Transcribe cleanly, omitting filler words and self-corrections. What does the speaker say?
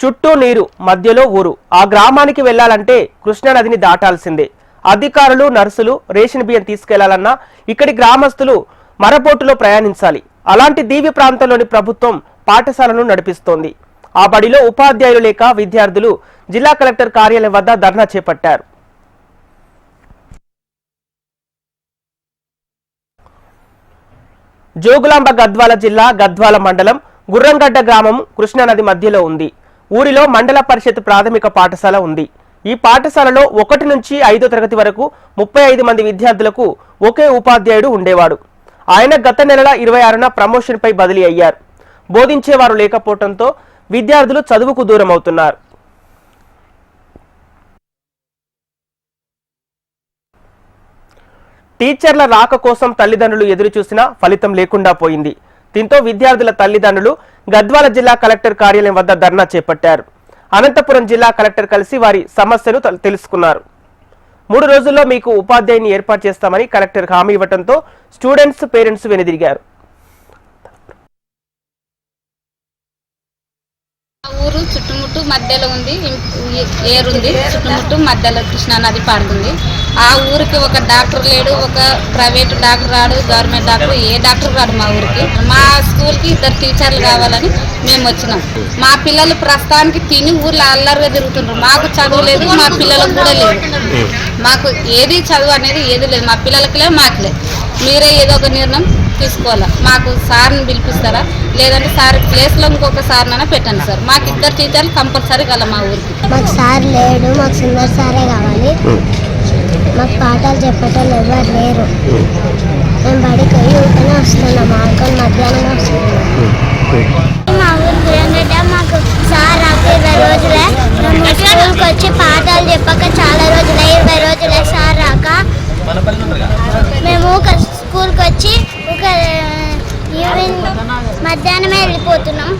చుట్టూ నీరు, మధ్యలో ఊరు. ఆ గ్రామానికి వెళ్లాలంటే కృష్ణానదిని దాటాల్సిందే. అధికారులు, నర్సులు రేషన్ బియ్యం తీసుకెళ్లాలన్నా ఇక్కడి గ్రామస్తులు మరబోటులో ప్రయాణించాలి. అలాంటి దీవి ప్రాంతంలోని ప్రభుత్వం పాఠశాలను నడిపిస్తోంది. ఆ బడిలో ఉపాధ్యాయులు లేక విద్యార్థులు జిల్లా కలెక్టర్ కార్యాలయం వద్ద ధర్నా చేపట్టారు. జోగులాంబ గద్వాల జిల్లా గద్వాల మండలం గుర్రంగడ్డ గ్రామం కృష్ణానది మధ్యలో ఉంది. ఊరిలో మండల పరిషత్ ప్రాథమిక పాఠశాల ఉంది. ఈ పాఠశాలలో 1 నుంచి 5వ తరగతి వరకు 35 మంది విద్యార్థులకు ఒకే ఉపాధ్యాయుడు ఉండేవాడు. ఆయన గత నెల 26న ప్రమోషన్ పై బదిలీ అయ్యారు. బోధించేవారు లేకపోవడంతో విద్యార్థులు చదువుకు దూరం అవుతున్నారు. టీచర్ల రాక కోసం తల్లిదండ్రులు ఎదురు చూసినా ఫలితం లేకుండా పోయింది. దీంతో విద్యార్థుల తల్లిదండ్రులు గద్వాల జిల్లా కలెక్టర్ కార్యాలయం వద్ద ధర్నా చేపట్టారు. అనంతపురం జిల్లా కలెక్టర్ కలిసి వారి సమస్యలు తెలుసుకున్నారు. 3 రోజుల్లో మీకు ఉపాధ్యాయుని ఏర్పాటు చేస్తామని కలెక్టర్ హామీ ఇవ్వడంతో స్టూడెంట్స్, పేరెంట్స్ వెనుదిరిగారు. ఊరు చుట్టుముట్టు మధ్యలో ఉంది, ఏరుంది, చుట్టుముట్టు మధ్యలో కృష్ణానది పారుతుంది. ఆ ఊరికి ఒక డాక్టర్ లేడు, ఒక ప్రైవేట్ డాక్టర్ రాడు, గవర్నమెంట్ డాక్టర్ ఏ డాక్టర్ రాడు మా ఊరికి. మా స్కూల్కి 2 టీచర్లు కావాలని మేము వచ్చినాం. మా పిల్లలు ప్రస్తుతానికి తిని ఊర్లో అల్లరిగా తిరుగుతుండ్రు. మాకు చదువు లేదు, మా పిల్లలకు కూడా లేదు. మాకు ఏది చదువు అనేది ఏది లేదు, మా పిల్లలకి లేదు, మాకు లేదు. మీరే ఏదో ఒక నిర్ణయం తీసుకోవాలా. మాకు సార్ని పిలిపిస్తారా, లేదంటే సార్ ప్లేస్లో ఇంకొక సార్నైనా పెట్టండి సార్. మాకు 2 టీచర్లు కంపల్సరీ కల మా ఊరికి. మాకు సార్ లేడు, మాకు సుందర్ సారే కావాలి. మాకు పాఠాలు చెప్పటం ఎవరు లేరు. మేము బడికి పోయి ఊరికనే వస్తున్నాం, ఆడుకొని మధ్యాహ్నం వస్తున్నాం. మా ఊరు గురంగడ్డ, మాకు సార్ రాక 20 రోజులే. మేము స్కూల్కి వచ్చి పాఠాలు చెప్పక చాలా రోజులే, 20 రోజులే సార్ రాక. మేము స్కూల్కి వచ్చి ఈవినింగ్ మధ్యాహ్నమే వెళ్ళిపోతున్నాం.